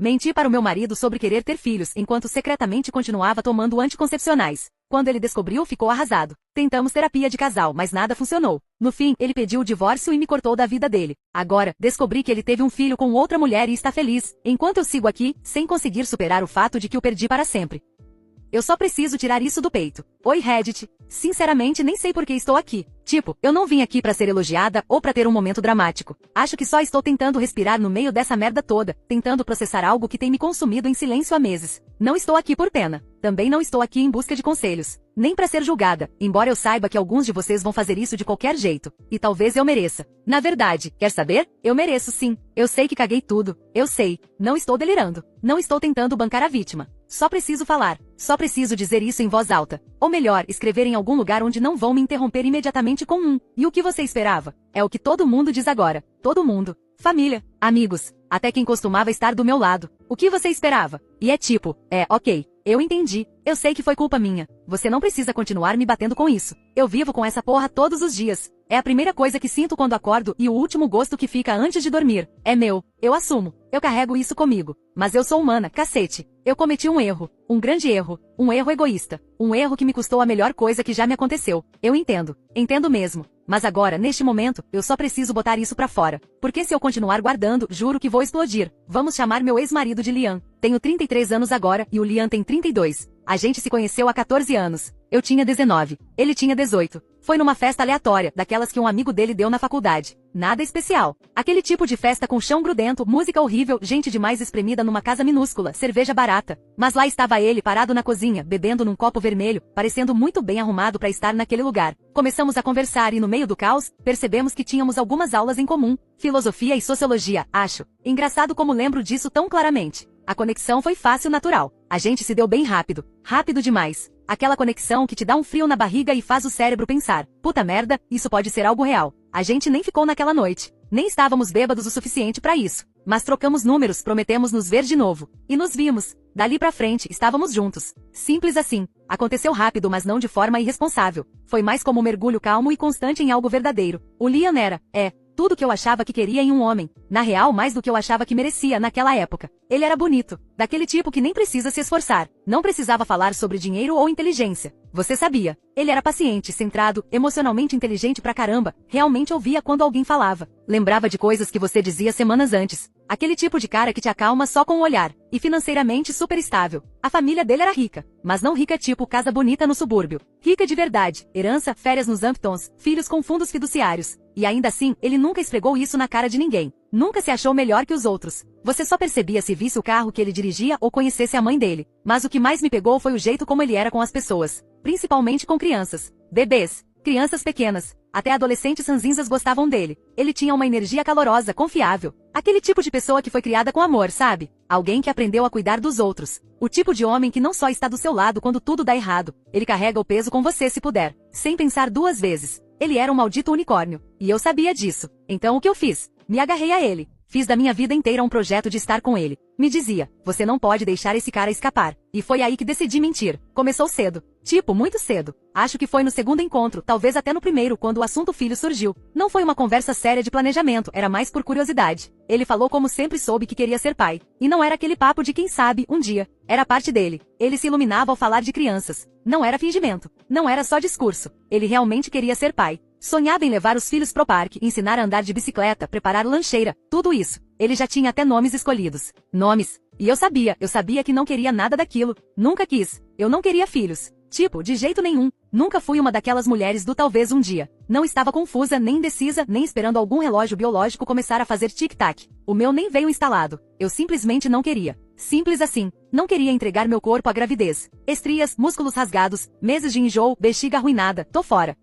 Menti para o meu marido sobre querer ter filhos enquanto secretamente continuava tomando anticoncepcionais. Quando ele descobriu, ficou arrasado. Tentamos terapia de casal, mas nada funcionou. No fim, ele pediu o divórcio e me cortou da vida dele. Agora, descobri que ele teve um filho com outra mulher e está feliz, enquanto eu sigo aqui, sem conseguir superar o fato de que o perdi para sempre. Eu só preciso tirar isso do peito. Oi, Reddit. Sinceramente, nem sei por que estou aqui. Tipo, eu não vim aqui pra ser elogiada ou pra ter um momento dramático. Acho que só estou tentando respirar no meio dessa merda toda, tentando processar algo que tem me consumido em silêncio há meses. Não estou aqui por pena. Também não estou aqui em busca de conselhos. Nem pra ser julgada, embora eu saiba que alguns de vocês vão fazer isso de qualquer jeito. E talvez eu mereça. Na verdade, quer saber? Eu mereço sim. Eu sei que caguei tudo. Eu sei. Não estou delirando. Não estou tentando bancar a vítima. Só preciso falar. Só preciso dizer isso em voz alta. Ou melhor, escrever em algum lugar onde não vão me interromper imediatamente com um. E o que você esperava? É o que todo mundo diz agora. Todo mundo. Família. Amigos. Até quem costumava estar do meu lado. O que você esperava? E é tipo, ok. Eu entendi. Eu sei que foi culpa minha. Você não precisa continuar me batendo com isso. Eu vivo com essa porra todos os dias. É a primeira coisa que sinto quando acordo e o último gosto que fica antes de dormir. É meu. Eu assumo. Eu carrego isso comigo. Mas eu sou humana, cacete. Eu cometi um erro. Um grande erro. Um erro egoísta. Um erro que me custou a melhor coisa que já me aconteceu. Eu entendo. Entendo mesmo. Mas agora, neste momento, eu só preciso botar isso pra fora. Porque se eu continuar guardando, juro que vou explodir. Vamos chamar meu ex-marido de Liam. Tenho 33 anos agora e o Liam tem 32. A gente se conheceu há 14 anos. Eu tinha 19. Ele tinha 18. Foi numa festa aleatória, daquelas que um amigo dele deu na faculdade. Nada especial. Aquele tipo de festa com chão grudento, música horrível, gente demais espremida numa casa minúscula, cerveja barata. Mas lá estava ele parado na cozinha, bebendo num copo vermelho, parecendo muito bem arrumado para estar naquele lugar. Começamos a conversar e no meio do caos, percebemos que tínhamos algumas aulas em comum. Filosofia e sociologia, acho. Engraçado como lembro disso tão claramente. A conexão foi fácil e natural. A gente se deu bem rápido. Rápido demais. Aquela conexão que te dá um frio na barriga e faz o cérebro pensar, puta merda, isso pode ser algo real. A gente nem ficou naquela noite. Nem estávamos bêbados o suficiente pra isso. Mas trocamos números, prometemos nos ver de novo. E nos vimos. Dali pra frente, estávamos juntos. Simples assim. Aconteceu rápido, mas não de forma irresponsável. Foi mais como um mergulho calmo e constante em algo verdadeiro. O Liam era, tudo que eu achava que queria em um homem. Na real, mais do que eu achava que merecia naquela época. Ele era bonito. Daquele tipo que nem precisa se esforçar. Não precisava falar sobre dinheiro ou inteligência. Você sabia. Ele era paciente, centrado, emocionalmente inteligente pra caramba. Realmente ouvia quando alguém falava. Lembrava de coisas que você dizia semanas antes. Aquele tipo de cara que te acalma só com o olhar. E financeiramente super estável. A família dele era rica. Mas não rica tipo casa bonita no subúrbio. Rica de verdade. Herança, férias nos Hamptons, filhos com fundos fiduciários. E ainda assim, ele nunca esfregou isso na cara de ninguém. Nunca se achou melhor que os outros. Você só percebia se visse o carro que ele dirigia ou conhecesse a mãe dele. Mas o que mais me pegou foi o jeito como ele era com as pessoas. Principalmente com crianças. Bebês. Crianças pequenas. Até adolescentes ranzinzas gostavam dele. Ele tinha uma energia calorosa, confiável. Aquele tipo de pessoa que foi criada com amor, sabe? Alguém que aprendeu a cuidar dos outros. O tipo de homem que não só está do seu lado quando tudo dá errado. Ele carrega o peso com você se puder. Sem pensar duas vezes. Ele era um maldito unicórnio. E eu sabia disso. Então o que eu fiz? Me agarrei a ele. Fiz da minha vida inteira um projeto de estar com ele. Me dizia, você não pode deixar esse cara escapar. E foi aí que decidi mentir. Começou cedo. Tipo, muito cedo. Acho que foi no segundo encontro, talvez até no primeiro, quando o assunto filho surgiu. Não foi uma conversa séria de planejamento, era mais por curiosidade. Ele falou como sempre soube que queria ser pai. E não era aquele papo de quem sabe, um dia. Era parte dele. Ele se iluminava ao falar de crianças. Não era fingimento. Não era só discurso. Ele realmente queria ser pai. Sonhava em levar os filhos pro parque, ensinar a andar de bicicleta, preparar lancheira, tudo isso. Ele já tinha até nomes escolhidos. Nomes. E eu sabia que não queria nada daquilo. Nunca quis. Eu não queria filhos. Tipo, de jeito nenhum. Nunca fui uma daquelas mulheres do talvez um dia. Não estava confusa, nem indecisa, nem esperando algum relógio biológico começar a fazer tic-tac. O meu nem veio instalado. Eu simplesmente não queria. Simples assim. Não queria entregar meu corpo à gravidez. Estrias, músculos rasgados, meses de enjoo, bexiga arruinada, tô fora.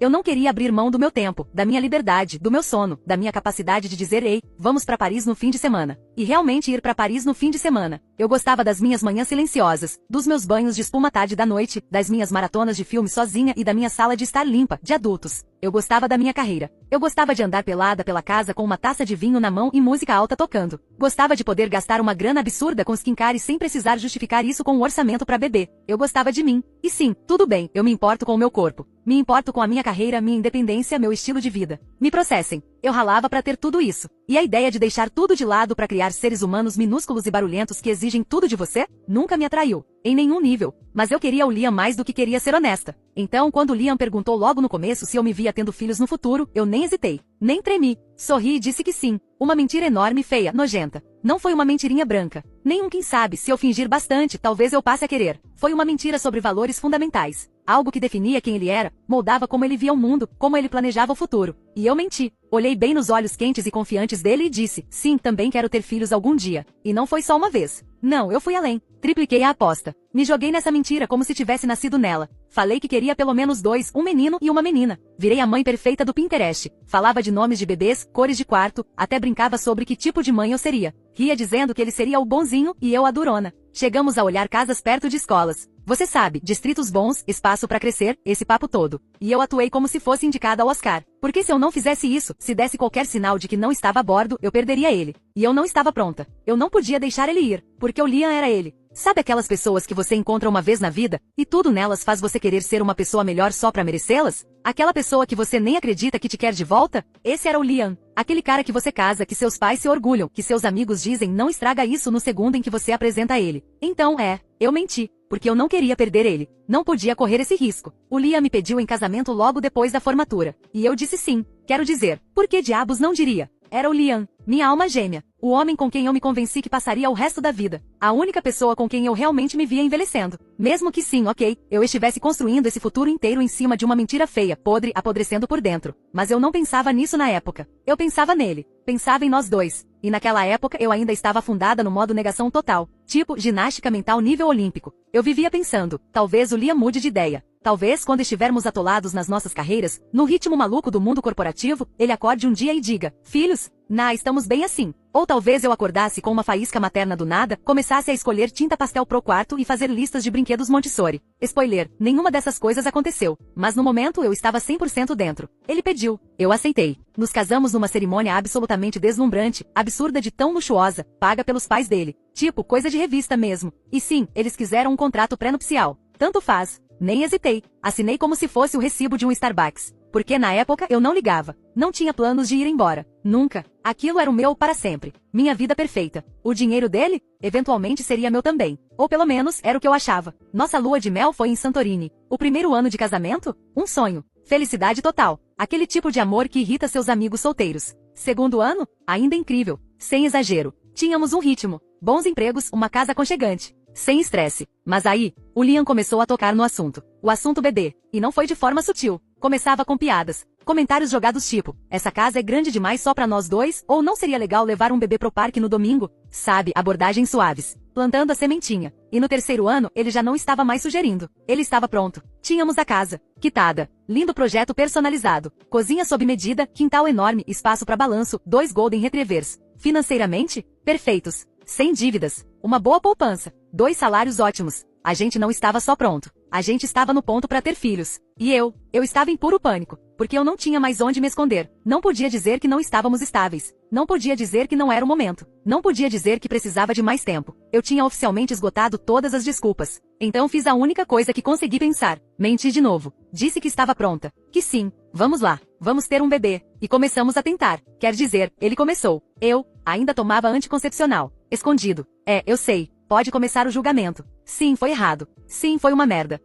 Eu não queria abrir mão do meu tempo, da minha liberdade, do meu sono, da minha capacidade de dizer ei, vamos pra Paris no fim de semana. E realmente ir pra Paris no fim de semana. Eu gostava das minhas manhãs silenciosas, dos meus banhos de espuma tarde da noite, das minhas maratonas de filme sozinha e da minha sala de estar limpa, de adultos. Eu gostava da minha carreira. Eu gostava de andar pelada pela casa com uma taça de vinho na mão e música alta tocando. Gostava de poder gastar uma grana absurda com skincare sem precisar justificar isso com um orçamento pra bebê. Eu gostava de mim. E sim, tudo bem, eu me importo com o meu corpo. Me importo com a minha carreira, minha independência, meu estilo de vida. Me processem. Eu ralava pra ter tudo isso. E a ideia de deixar tudo de lado pra criar seres humanos minúsculos e barulhentos que exigem tudo de você, nunca me atraiu. Em nenhum nível. Mas eu queria o Liam mais do que queria ser honesta. Então, quando o Liam perguntou logo no começo se eu me via tendo filhos no futuro, eu nem hesitei. Nem tremi. Sorri e disse que sim. Uma mentira enorme, feia, nojenta. Não foi uma mentirinha branca. Nem quem sabe, se eu fingir bastante, talvez eu passe a querer. Foi uma mentira sobre valores fundamentais. Algo que definia quem ele era, moldava como ele via o mundo, como ele planejava o futuro. E eu menti. Olhei bem nos olhos quentes e confiantes dele e disse, sim, também quero ter filhos algum dia. E não foi só uma vez. Não, eu fui além. Tripliquei a aposta. Me joguei nessa mentira como se tivesse nascido nela. Falei que queria pelo menos 2, um menino e uma menina. Virei a mãe perfeita do Pinterest. Falava de nomes de bebês, cores de quarto, até brincava sobre que tipo de mãe eu seria. Ria dizendo que ele seria o bonzinho e eu a durona. Chegamos a olhar casas perto de escolas. Você sabe, distritos bons, espaço pra crescer, esse papo todo. E eu atuei como se fosse indicada ao Oscar. Porque se eu não fizesse isso, se desse qualquer sinal de que não estava a bordo, eu perderia ele. E eu não estava pronta. Eu não podia deixar ele ir, porque o Liam era ele. Sabe aquelas pessoas que você encontra uma vez na vida, e tudo nelas faz você querer ser uma pessoa melhor só pra merecê-las? Aquela pessoa que você nem acredita que te quer de volta? Esse era o Liam. Aquele cara que você casa, que seus pais se orgulham, que seus amigos dizem não estraga isso no segundo em que você apresenta ele. Então eu menti, porque eu não queria perder ele. Não podia correr esse risco. O Liam me pediu em casamento logo depois da formatura. E eu disse sim. Quero dizer, por que diabos não diria? Era o Liam, minha alma gêmea. O homem com quem eu me convenci que passaria o resto da vida. A única pessoa com quem eu realmente me via envelhecendo. Mesmo que sim, ok, eu estivesse construindo esse futuro inteiro em cima de uma mentira feia, podre, apodrecendo por dentro. Mas eu não pensava nisso na época. Eu pensava nele. Pensava em nós dois. E naquela época eu ainda estava afundada no modo negação total. Tipo, ginástica mental nível olímpico. Eu vivia pensando, talvez o Liam mude de ideia. Talvez quando estivermos atolados nas nossas carreiras, no ritmo maluco do mundo corporativo, ele acorde um dia e diga, filhos, estamos bem assim. Ou talvez eu acordasse com uma faísca materna do nada, começasse a escolher tinta pastel pro quarto e fazer listas de brinquedos Montessori. Spoiler, nenhuma dessas coisas aconteceu. Mas no momento eu estava 100% dentro. Ele pediu. Eu aceitei. Nos casamos numa cerimônia absolutamente deslumbrante, absurda de tão luxuosa, paga pelos pais dele. Tipo, coisa de revista mesmo. E sim, eles quiseram um contrato pré-nupcial. Tanto faz. Nem hesitei. Assinei como se fosse o recibo de um Starbucks. Porque na época eu não ligava. Não tinha planos de ir embora. Nunca. Aquilo era o meu para sempre. Minha vida perfeita. O dinheiro dele, eventualmente seria meu também. Ou pelo menos, era o que eu achava. Nossa lua de mel foi em Santorini. O primeiro ano de casamento? Um sonho. Felicidade total. Aquele tipo de amor que irrita seus amigos solteiros. Segundo ano? Ainda incrível. Sem exagero. Tínhamos um ritmo. Bons empregos, uma casa aconchegante. Sem estresse. Mas aí, o Liam começou a tocar no assunto. O assunto bebê. E não foi de forma sutil. Começava com piadas. Comentários jogados tipo, essa casa é grande demais só pra nós dois, ou não seria legal levar um bebê pro parque no domingo? Sabe, abordagens suaves. Plantando a sementinha. E no terceiro ano, ele já não estava mais sugerindo. Ele estava pronto. Tínhamos a casa. Quitada. Lindo projeto personalizado. Cozinha sob medida, quintal enorme, espaço pra balanço, 2 Golden Retrievers. Financeiramente, perfeitos. Sem dívidas. Uma boa poupança. 2 salários ótimos. A gente não estava só pronto. A gente estava no ponto para ter filhos. E eu estava em puro pânico. Porque eu não tinha mais onde me esconder. Não podia dizer que não estávamos estáveis. Não podia dizer que não era o momento. Não podia dizer que precisava de mais tempo. Eu tinha oficialmente esgotado todas as desculpas. Então fiz a única coisa que consegui pensar. Menti de novo. Disse que estava pronta. Que sim. Vamos lá. Vamos ter um bebê. E começamos a tentar. Quer dizer, ele começou. Eu ainda tomava anticoncepcional. Escondido. Eu sei. Pode começar o julgamento. Sim, foi errado. Sim, foi uma merda.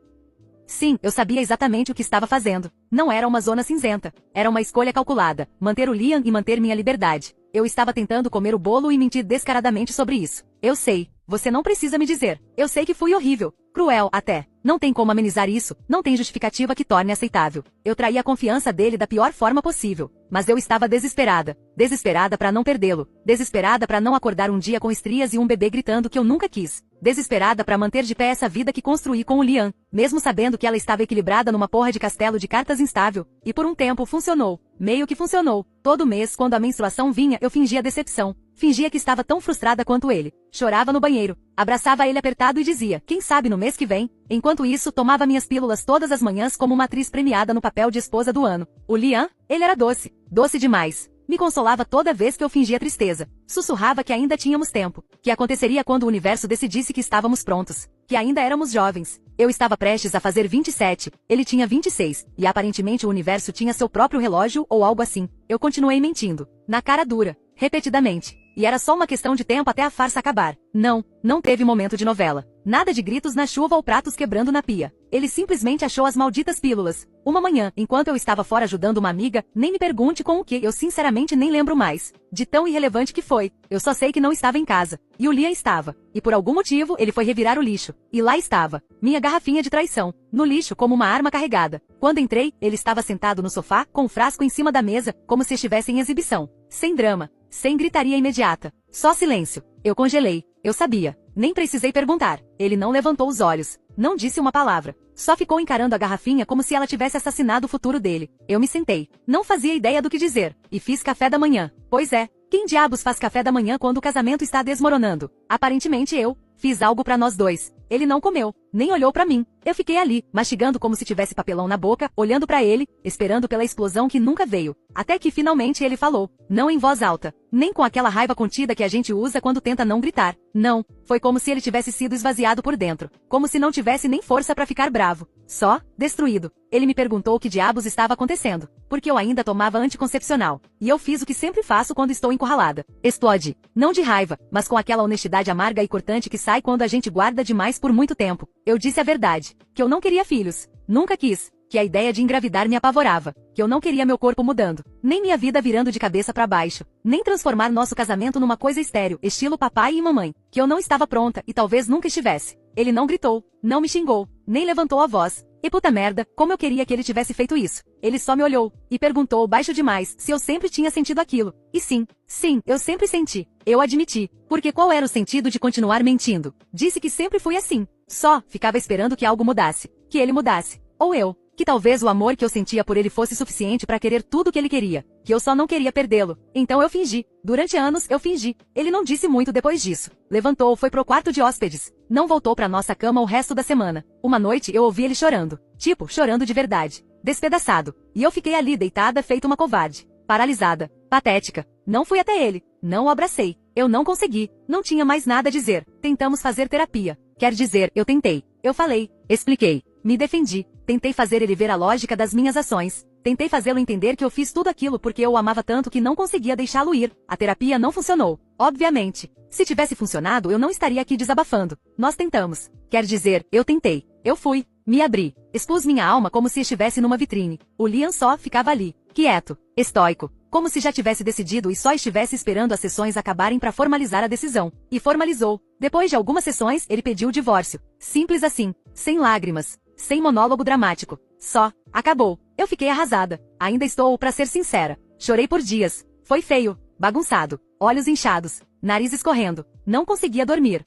Sim, eu sabia exatamente o que estava fazendo. Não era uma zona cinzenta. Era uma escolha calculada. Manter o Liam e manter minha liberdade. Eu estava tentando comer o bolo e mentir descaradamente sobre isso. Eu sei. Você não precisa me dizer. Eu sei que fui horrível. Cruel, até. Não tem como amenizar isso. Não tem justificativa que torne aceitável. Eu traí a confiança dele da pior forma possível. Mas eu estava desesperada. Desesperada para não perdê-lo. Desesperada para não acordar um dia com estrias e um bebê gritando que eu nunca quis. Desesperada para manter de pé essa vida que construí com o Liam, mesmo sabendo que ela estava equilibrada numa porra de castelo de cartas instável. E por um tempo funcionou. Meio que funcionou. Todo mês, quando a menstruação vinha, eu fingia decepção. Fingia que estava tão frustrada quanto ele. Chorava no banheiro. Abraçava ele apertado e dizia, quem sabe no mês que vem. Enquanto isso, tomava minhas pílulas todas as manhãs como uma atriz premiada no papel de esposa do ano. O Liam, ele era doce. Doce demais. Me consolava toda vez que eu fingia tristeza. Sussurrava que ainda tínhamos tempo. Que aconteceria quando o universo decidisse que estávamos prontos. Que ainda éramos jovens. Eu estava prestes a fazer 27, ele tinha 26, e aparentemente o universo tinha seu próprio relógio ou algo assim. Eu continuei mentindo. Na cara dura. Repetidamente. E era só uma questão de tempo até a farsa acabar. Não teve momento de novela. Nada de gritos na chuva ou pratos quebrando na pia. Ele simplesmente achou as malditas pílulas. Uma manhã, enquanto eu estava fora ajudando uma amiga, nem me pergunte com o que, eu sinceramente nem lembro mais. De tão irrelevante que foi. Eu só sei que não estava em casa. E o Liam estava. E por algum motivo, ele foi revirar o lixo. E lá estava. Minha garrafinha de traição. No lixo como uma arma carregada. Quando entrei, ele estava sentado no sofá, com o frasco em cima da mesa, como se estivesse em exibição. Sem drama. Sem gritaria imediata. Só silêncio. Eu congelei. Eu sabia. Nem precisei perguntar. Ele não levantou os olhos. Não disse uma palavra. Só ficou encarando a garrafinha como se ela tivesse assassinado o futuro dele. Eu me sentei. Não fazia ideia do que dizer. E fiz café da manhã. Pois é. Quem diabos faz café da manhã quando o casamento está desmoronando? Aparentemente eu. Fiz algo pra nós dois. Ele não comeu, nem olhou pra mim. Eu fiquei ali, mastigando como se tivesse papelão na boca, olhando pra ele, esperando pela explosão que nunca veio. Até que finalmente ele falou. Não em voz alta, nem com aquela raiva contida que a gente usa quando tenta não gritar. Não, foi como se ele tivesse sido esvaziado por dentro. Como se não tivesse nem força pra ficar bravo. Só, destruído. Ele me perguntou o que diabos estava acontecendo. Porque eu ainda tomava anticoncepcional. E eu fiz o que sempre faço quando estou encurralada. Explode. Não de raiva, mas com aquela honestidade amarga e cortante que sai quando a gente guarda demais por muito tempo. Eu disse a verdade. Que eu não queria filhos. Nunca quis. Que a ideia de engravidar me apavorava. Que eu não queria meu corpo mudando. Nem minha vida virando de cabeça pra baixo. Nem transformar nosso casamento numa coisa estéril, estilo papai e mamãe. Que eu não estava pronta e talvez nunca estivesse. Ele não gritou. Não me xingou. Nem levantou a voz. E puta merda, como eu queria que ele tivesse feito isso. Ele só me olhou. E perguntou baixo demais se eu sempre tinha sentido aquilo. E sim, eu sempre senti. Eu admiti. Porque qual era o sentido de continuar mentindo? Disse que sempre fui assim. Só, ficava esperando que algo mudasse. Que ele mudasse. Ou eu. Que talvez o amor que eu sentia por ele fosse suficiente para querer tudo o que ele queria. Que eu só não queria perdê-lo. Então eu fingi. Durante anos, eu fingi. Ele não disse muito depois disso. Levantou, foi pro quarto de hóspedes. Não voltou pra nossa cama o resto da semana. Uma noite eu ouvi ele chorando. Tipo, chorando de verdade. Despedaçado. E eu fiquei ali deitada feito uma covarde. Paralisada. Patética. Não fui até ele. Não o abracei. Eu não consegui. Não tinha mais nada a dizer. Tentamos fazer terapia. Quer dizer, eu tentei. Eu falei. Expliquei. Me defendi. Tentei fazer ele ver a lógica das minhas ações. Tentei fazê-lo entender que eu fiz tudo aquilo porque eu o amava tanto que não conseguia deixá-lo ir. A terapia não funcionou. Obviamente. Se tivesse funcionado, eu não estaria aqui desabafando. Nós tentamos. Quer dizer, eu tentei. Eu fui. Me abri. Expus minha alma como se estivesse numa vitrine. O Liam só ficava ali. Quieto. Estoico. Como se já tivesse decidido e só estivesse esperando as sessões acabarem para formalizar a decisão. E formalizou. Depois de algumas sessões, ele pediu o divórcio. Simples assim. Sem lágrimas. Sem monólogo dramático. Só. Acabou. Eu fiquei arrasada. Ainda estou, pra ser sincera. Chorei por dias. Foi feio. Bagunçado. Olhos inchados. Nariz escorrendo. Não conseguia dormir.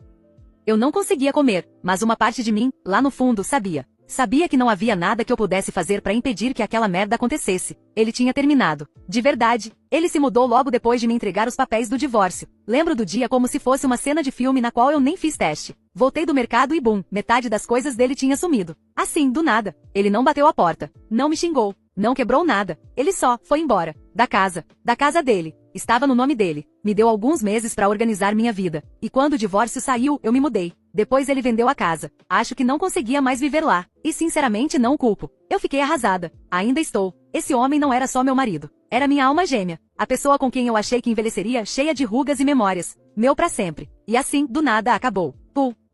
Eu não conseguia comer, mas uma parte de mim, lá no fundo, sabia. Sabia que não havia nada que eu pudesse fazer pra impedir que aquela merda acontecesse. Ele tinha terminado. De verdade. Ele se mudou logo depois de me entregar os papéis do divórcio. Lembro do dia como se fosse uma cena de filme na qual eu nem fiz teste. Voltei do mercado e bum, metade das coisas dele tinha sumido. Assim, do nada. Ele não bateu a porta. Não me xingou. Não quebrou nada. Ele só foi embora. Da casa. Da casa dele. Estava no nome dele. Me deu alguns meses pra organizar minha vida. E quando o divórcio saiu, eu me mudei. Depois ele vendeu a casa. Acho que não conseguia mais viver lá. E sinceramente não o culpo. Eu fiquei arrasada. Ainda estou. Esse homem não era só meu marido. Era minha alma gêmea. A pessoa com quem eu achei que envelheceria cheia de rugas e memórias. Meu pra sempre. E assim, do nada acabou.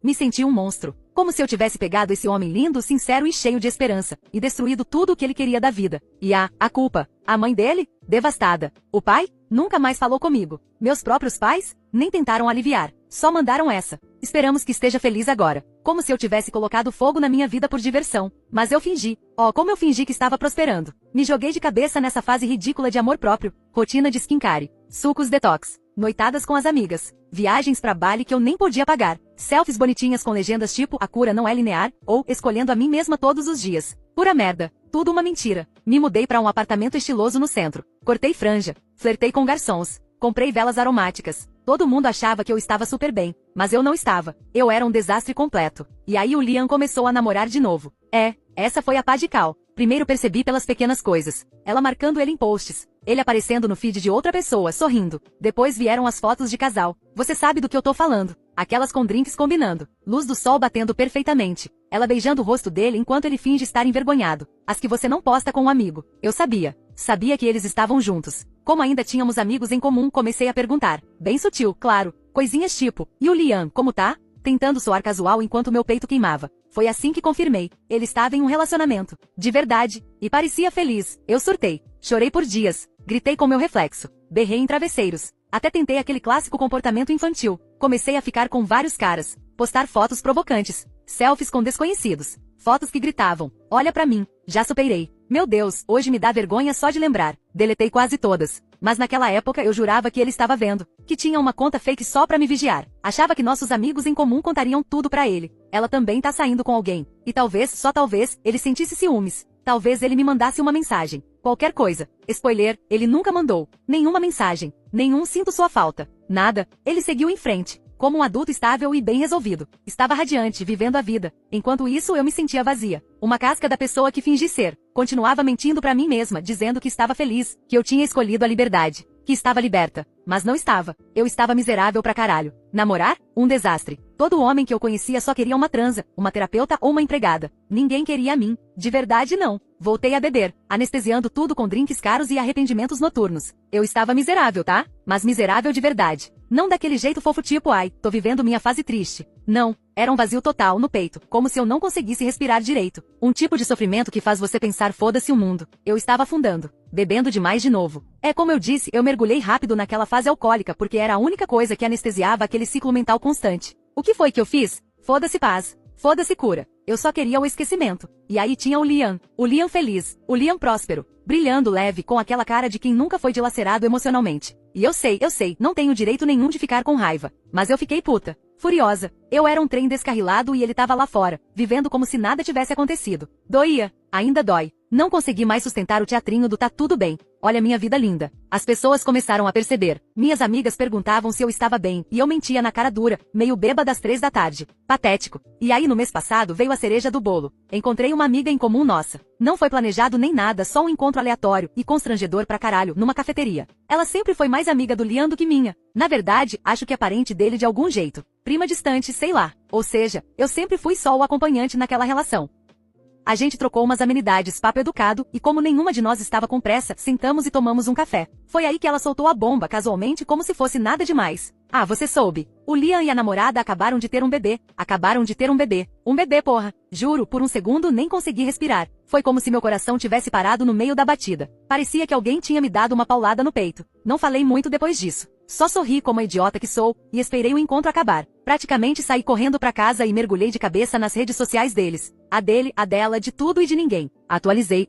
Me senti um monstro. Como se eu tivesse pegado esse homem lindo, sincero e cheio de esperança. E destruído tudo o que ele queria da vida. E a culpa? A mãe dele? Devastada. O pai? Nunca mais falou comigo. Meus próprios pais? Nem tentaram aliviar. Só mandaram essa. Esperamos que esteja feliz agora. Como se eu tivesse colocado fogo na minha vida por diversão. Mas eu fingi. Como eu fingi que estava prosperando. Me joguei de cabeça nessa fase ridícula de amor próprio. Rotina de skincare. Sucos detox. Noitadas com as amigas. Viagens pra Bali que eu nem podia pagar. Selfies bonitinhas com legendas tipo "a cura não é linear" ou "escolhendo a mim mesma todos os dias". Pura merda. Tudo uma mentira. Me mudei pra um apartamento estiloso no centro. Cortei franja. Flertei com garçons. Comprei velas aromáticas. Todo mundo achava que eu estava super bem, mas eu não estava. Eu era um desastre completo. E aí o Liam começou a namorar de novo. Essa foi a pá de cal. Primeiro percebi pelas pequenas coisas. Ela marcando ele em posts. Ele aparecendo no feed de outra pessoa, sorrindo. Depois vieram as fotos de casal. Você sabe do que eu tô falando. Aquelas com drinks combinando. Luz do sol batendo perfeitamente. Ela beijando o rosto dele enquanto ele finge estar envergonhado. As que você não posta com um amigo. Eu sabia. Sabia que eles estavam juntos. Como ainda tínhamos amigos em comum, comecei a perguntar. Bem sutil, claro. Coisinhas tipo, e o Liam, como tá? Tentando soar casual enquanto meu peito queimava. Foi assim que confirmei. Ele estava em um relacionamento. De verdade. E parecia feliz. Eu surtei. Chorei por dias. Gritei com meu reflexo. Berrei em travesseiros. Até tentei aquele clássico comportamento infantil. Comecei a ficar com vários caras. Postar fotos provocantes. Selfies com desconhecidos. Fotos que gritavam. Olha pra mim. Já superei. Meu Deus, hoje me dá vergonha só de lembrar. Deletei quase todas. Mas naquela época eu jurava que ele estava vendo. Que tinha uma conta fake só pra me vigiar. Achava que nossos amigos em comum contariam tudo pra ele. Ela também tá saindo com alguém. E talvez, só talvez, ele sentisse ciúmes. Talvez ele me mandasse uma mensagem. Qualquer coisa. Spoiler, ele nunca mandou. Nenhuma mensagem. Nenhum sinto sua falta. Nada. Ele seguiu em frente. Como um adulto estável e bem resolvido. Estava radiante, vivendo a vida. Enquanto isso eu me sentia vazia. Uma casca da pessoa que fingi ser. Continuava mentindo pra mim mesma, dizendo que estava feliz, que eu tinha escolhido a liberdade, que estava liberta. Mas não estava. Eu estava miserável pra caralho. Namorar? Um desastre. Todo homem que eu conhecia só queria uma transa, uma terapeuta ou uma empregada. Ninguém queria a mim. De verdade não. Voltei a beber, anestesiando tudo com drinks caros e arrependimentos noturnos. Eu estava miserável, tá? Mas miserável de verdade. Não daquele jeito fofo tipo ai, tô vivendo minha fase triste. Não, era um vazio total no peito, como se eu não conseguisse respirar direito. Um tipo de sofrimento que faz você pensar foda-se o mundo. Eu estava afundando, bebendo demais de novo. Como eu disse, eu mergulhei rápido naquela fase alcoólica porque era a única coisa que anestesiava aquele ciclo mental constante. O que foi que eu fiz? Foda-se paz. Foda-se cura. Eu só queria o esquecimento. E aí tinha o Liam feliz, o Liam próspero, brilhando leve com aquela cara de quem nunca foi dilacerado emocionalmente. E eu sei, não tenho direito nenhum de ficar com raiva. Mas eu fiquei puta, furiosa. Eu era um trem descarrilado e ele tava lá fora, vivendo como se nada tivesse acontecido. Doía, ainda dói. Não consegui mais sustentar o teatrinho do tá tudo bem. Olha minha vida linda. As pessoas começaram a perceber. Minhas amigas perguntavam se eu estava bem, e eu mentia na cara dura, meio bêbada às 3 da tarde. Patético. E aí no mês passado veio a cereja do bolo. Encontrei uma amiga em comum nossa. Não foi planejado nem nada, só um encontro aleatório e constrangedor pra caralho numa cafeteria. Ela sempre foi mais amiga do Liam do que minha. Na verdade, acho que é parente dele de algum jeito. Prima distante, sei lá. Ou seja, eu sempre fui só o acompanhante naquela relação. A gente trocou umas amenidades, papo educado, e como nenhuma de nós estava com pressa, sentamos e tomamos um café. Foi aí que ela soltou a bomba, casualmente, como se fosse nada demais. Ah, você soube. O Liam e a namorada acabaram de ter um bebê. Acabaram de ter um bebê. Um bebê, porra. Juro, por um segundo nem consegui respirar. Foi como se meu coração tivesse parado no meio da batida. Parecia que alguém tinha me dado uma paulada no peito. Não falei muito depois disso. Só sorri como a idiota que sou, e esperei o encontro acabar. Praticamente saí correndo pra casa e mergulhei de cabeça nas redes sociais deles. A dele, a dela, de tudo e de ninguém. Atualizei,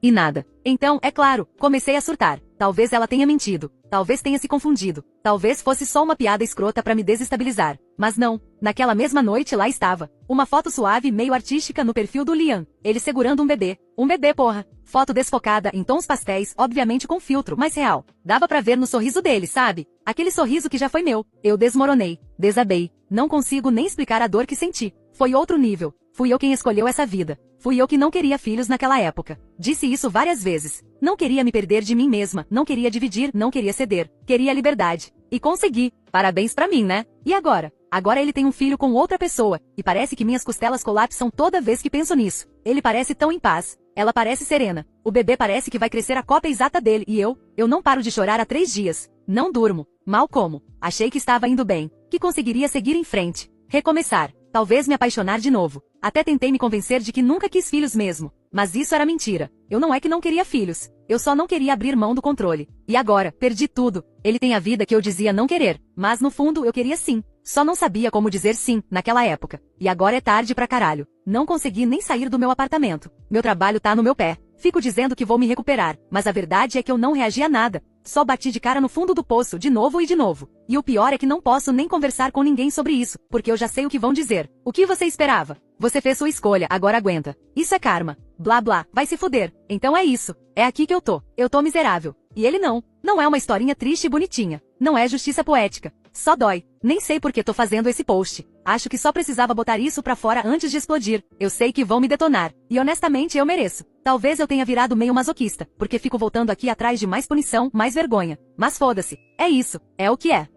e nada. Então, é claro, comecei a surtar. Talvez ela tenha mentido. Talvez tenha se confundido. Talvez fosse só uma piada escrota pra me desestabilizar. Mas não. Naquela mesma noite lá estava. Uma foto suave meio artística no perfil do Liam. Ele segurando um bebê. Um bebê, porra. Foto desfocada em tons pastéis, obviamente com filtro, mas real. Dava pra ver no sorriso dele, sabe? Aquele sorriso que já foi meu. Eu desmoronei. Desabei. Não consigo nem explicar a dor que senti. Foi outro nível. Fui eu quem escolheu essa vida. Fui eu que não queria filhos naquela época. Disse isso várias vezes. Não queria me perder de mim mesma, não queria dividir, não queria ceder. Queria liberdade. E consegui. Parabéns pra mim, né? E agora? Agora ele tem um filho com outra pessoa, e parece que minhas costelas colapsam toda vez que penso nisso. Ele parece tão em paz. Ela parece serena. O bebê parece que vai crescer a cópia exata dele e eu não paro de chorar há 3 dias. Não durmo. Mal como. Achei que estava indo bem. Que conseguiria seguir em frente. Recomeçar. Talvez me apaixonar de novo. Até tentei me convencer de que nunca quis filhos mesmo. Mas isso era mentira. Eu não é que não queria filhos. Eu só não queria abrir mão do controle. E agora, perdi tudo. Ele tem a vida que eu dizia não querer. Mas no fundo eu queria sim. Só não sabia como dizer sim, naquela época. E agora é tarde pra caralho. Não consegui nem sair do meu apartamento. Meu trabalho tá no meu pé. Fico dizendo que vou me recuperar, mas a verdade é que eu não reagi a nada. Só bati de cara no fundo do poço de novo e de novo. E o pior é que não posso nem conversar com ninguém sobre isso, porque eu já sei o que vão dizer. O que você esperava? Você fez sua escolha, agora aguenta. Isso é karma. Blá blá, vai se fuder. Então é isso. É aqui que eu tô. Eu tô miserável. E ele não. Não é uma historinha triste e bonitinha. Não é justiça poética. Só dói. Nem sei por que tô fazendo esse post. Acho que só precisava botar isso pra fora antes de explodir. Eu sei que vão me detonar. E honestamente eu mereço. Talvez eu tenha virado meio masoquista, porque fico voltando aqui atrás de mais punição, mais vergonha. Mas foda-se. É isso. É o que é.